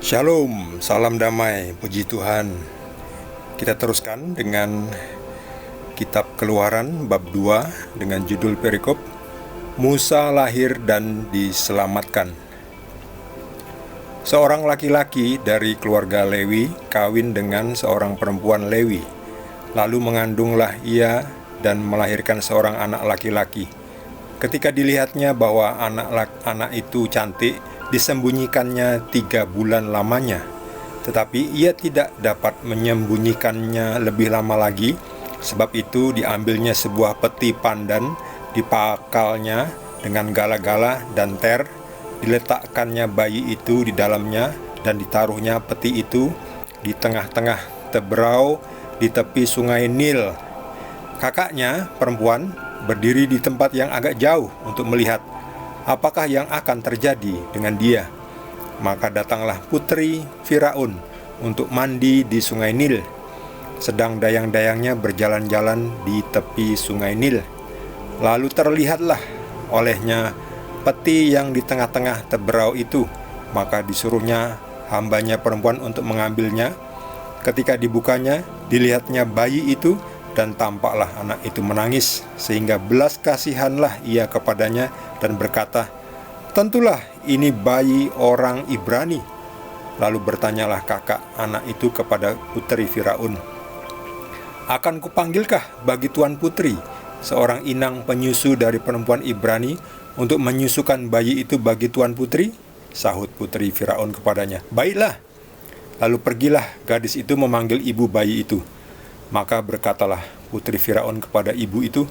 Shalom, salam damai, puji Tuhan. Kita teruskan dengan kitab Keluaran bab 2 dengan judul perikop Musa lahir dan diselamatkan. Seorang laki-laki dari keluarga Lewi kawin dengan seorang perempuan Lewi. Lalu mengandunglah ia dan melahirkan seorang anak laki-laki. Ketika dilihatnya bahwa anak itu cantik, disembunyikannya 3 bulan lamanya. Tetapi ia tidak dapat menyembunyikannya lebih lama lagi. Sebab itu diambilnya sebuah peti pandan, dipakalnya dengan gala-gala dan ter, diletakkannya bayi itu di dalamnya, dan ditaruhnya peti itu di tengah-tengah teberau di tepi sungai Nil. Kakaknya perempuan berdiri di tempat yang agak jauh untuk melihat apakah yang akan terjadi dengan dia. Maka datanglah putri Firaun untuk mandi di sungai Nil, sedang dayang-dayangnya berjalan-jalan di tepi sungai Nil. Lalu terlihatlah olehnya peti yang di tengah-tengah teberau itu. Maka disuruhnya hambanya perempuan untuk mengambilnya. Ketika dibukanya, dilihatnya bayi itu, dan tampaklah anak itu menangis, sehingga belas kasihanlah ia kepadanya dan berkata, "Tentulah ini bayi orang Ibrani." Lalu bertanyalah kakak anak itu kepada putri Firaun, "Akan kupanggilkah bagi tuan putri seorang inang penyusu dari perempuan Ibrani untuk menyusukan bayi itu bagi tuan putri?" Sahut putri Firaun kepadanya, "Baiklah." Lalu pergilah gadis itu memanggil ibu bayi itu. Maka berkatalah putri Firaun kepada ibu itu,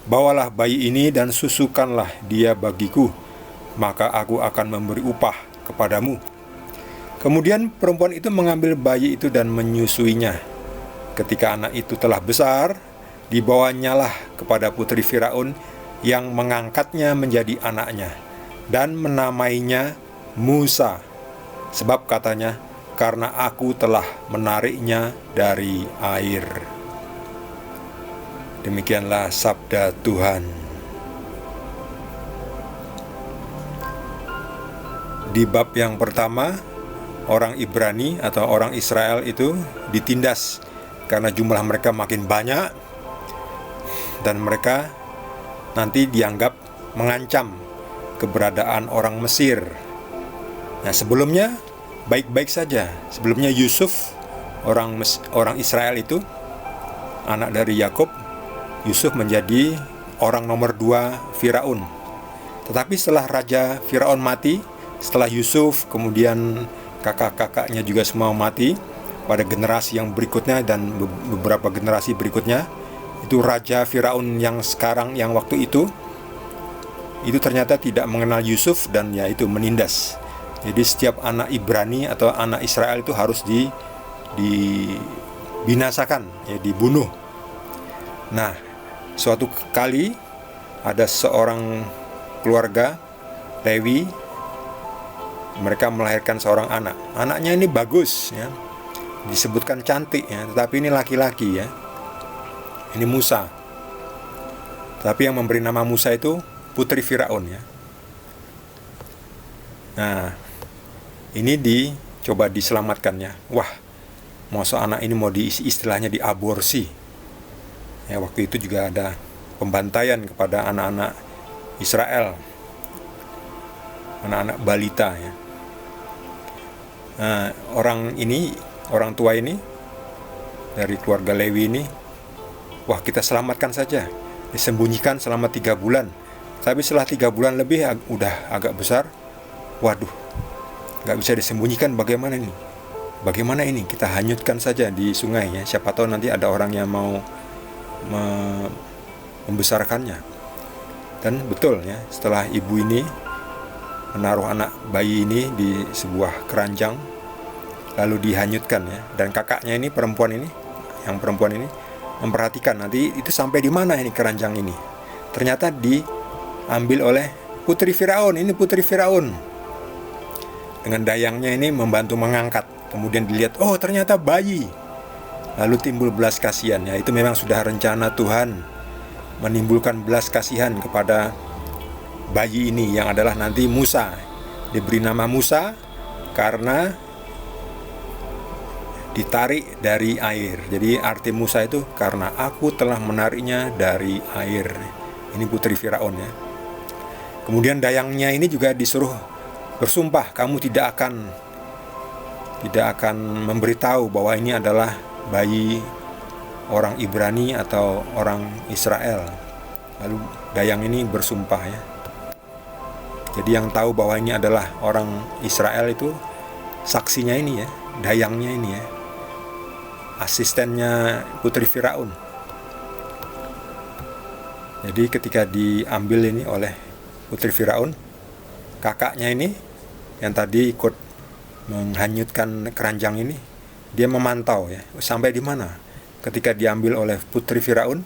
"Bawalah bayi ini dan susukanlah dia bagiku, maka aku akan memberi upah kepadamu." Kemudian perempuan itu mengambil bayi itu dan menyusuinya. Ketika anak itu telah besar, dibawanyalah kepada putri Firaun, yang mengangkatnya menjadi anaknya dan menamainya Musa. Sebab katanya, "Karena aku telah menariknya dari air." Demikianlah sabda Tuhan. Di bab yang pertama, orang Ibrani atau orang Israel itu ditindas karena jumlah mereka makin banyak, dan mereka nanti dianggap mengancam keberadaan orang Mesir. Nah, sebelumnya baik-baik saja. Sebelumnya Yusuf, orang Israel itu, anak dari Yakub, Yusuf menjadi orang nomor 2 Firaun. Tetapi setelah Raja Firaun mati, setelah Yusuf, kemudian kakak-kakaknya juga semua mati, pada generasi yang berikutnya dan beberapa generasi berikutnya, itu Raja Firaun yang sekarang, yang waktu itu ternyata tidak mengenal Yusuf, dan yaitu menindas. Jadi setiap anak Ibrani atau anak Israel itu harus dibinasakan, dibunuh. Nah, suatu kali ada seorang keluarga Lewi, mereka melahirkan seorang anak. Anaknya ini bagus, disebutkan cantik, tetapi ini laki-laki, ini Musa. Tapi yang memberi nama Musa itu putri Firaun, Nah, ini dicoba diselamatkannya. Wah, masa anak ini mau istilahnya diaborsi. Waktu itu juga ada pembantaian kepada anak-anak Israel, anak-anak balita, Nah, orang tua ini dari keluarga Lewi ini, wah, kita selamatkan saja, disembunyikan selama 3 bulan. Tapi setelah 3 bulan lebih udah agak besar, waduh, gak bisa disembunyikan, bagaimana ini? Bagaimana ini? Kita hanyutkan saja di sungai, siapa tahu nanti ada orang yang mau membesarkannya. Dan betul, setelah ibu ini menaruh anak bayi ini di sebuah keranjang, lalu dihanyutkan, dan kakaknya ini, yang perempuan ini memperhatikan nanti itu sampai di mana ini keranjang ini. Ternyata diambil oleh putri Firaun. Ini putri Firaun dengan dayangnya ini membantu mengangkat. Kemudian dilihat, oh, ternyata bayi. Lalu timbul belas kasihan. Itu memang sudah rencana Tuhan, menimbulkan belas kasihan kepada bayi ini yang adalah nanti Musa. Diberi nama Musa karena ditarik dari air. Jadi arti Musa itu karena aku telah menariknya dari air. Ini putri Firaun ya. Kemudian dayangnya ini juga disuruh bersumpah, kamu tidak akan memberitahu bahwa ini adalah bayi orang Ibrani atau orang Israel. Lalu dayang ini bersumpah ya. Jadi yang tahu bahwa ini adalah orang Israel itu saksinya ini ya, dayangnya ini ya, asistennya putri Firaun. Jadi ketika diambil ini oleh putri Firaun, kakaknya ini yang tadi ikut menghanyutkan keranjang ini, dia memantau ya, sampai di mana. Ketika diambil oleh putri Firaun,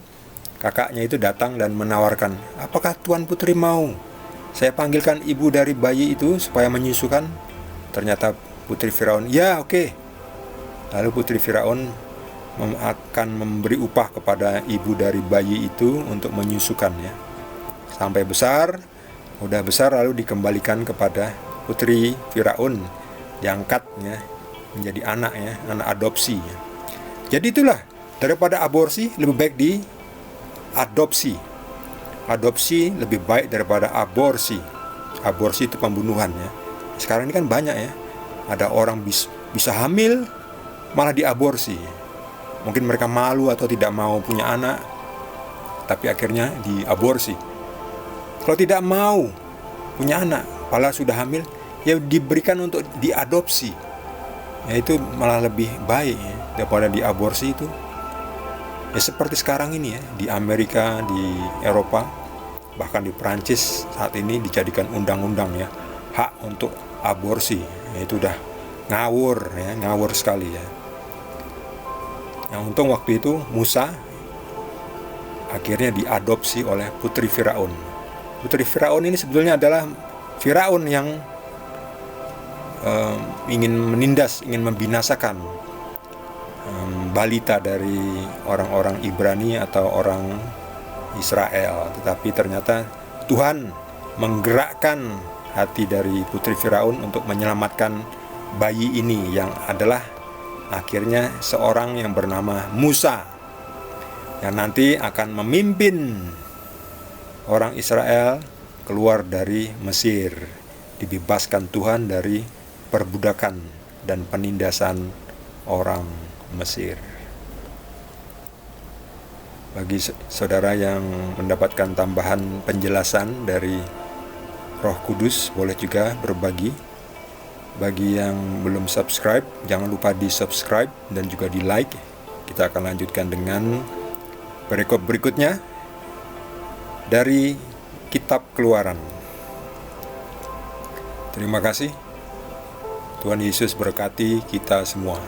kakaknya itu datang dan menawarkan, apakah Tuan Putri mau saya panggilkan ibu dari bayi itu supaya menyusukan? Ternyata putri Firaun, ya oke. Lalu putri Firaun akan memberi upah kepada ibu dari bayi itu untuk menyusukan ya. Sampai besar, udah besar lalu dikembalikan kepada putri Firaun, diangkatnya menjadi anak ya, anak adopsi ya. Jadi itulah, daripada aborsi lebih baik diadopsi. Adopsi lebih baik daripada aborsi. Aborsi itu pembunuhan ya. Sekarang ini kan banyak ya, ada orang bisa hamil malah diaborsi. Mungkin mereka malu atau tidak mau punya anak, tapi akhirnya diaborsi. Kalau tidak mau punya anak, padahal sudah hamil, ya diberikan untuk diadopsi. Ya itu malah lebih baik ya, daripada diaborsi itu. Ya seperti sekarang ini ya, di Amerika, di Eropa, bahkan di Perancis saat ini dijadikan undang-undang ya, hak untuk aborsi. Ya, itu udah ngawur ya, ngawur sekali ya. Yang untung waktu itu Musa akhirnya diadopsi oleh putri Firaun. Putri Firaun ini sebetulnya adalah Firaun yang ingin menindas, ingin membinasakan balita dari orang-orang Ibrani atau orang Israel. Tetapi ternyata Tuhan menggerakkan hati dari putri Firaun untuk menyelamatkan bayi ini yang adalah akhirnya seorang yang bernama Musa, yang nanti akan memimpin orang Israel keluar dari Mesir, dibebaskan Tuhan dari perbudakan dan penindasan orang Mesir. Bagi saudara yang mendapatkan tambahan penjelasan dari Roh Kudus, boleh juga berbagi. Bagi yang belum subscribe, jangan lupa di subscribe dan juga di like. Kita akan lanjutkan dengan perikop berikutnya dari Kitab Keluaran. Terima kasih. Tuhan Yesus berkati kita semua.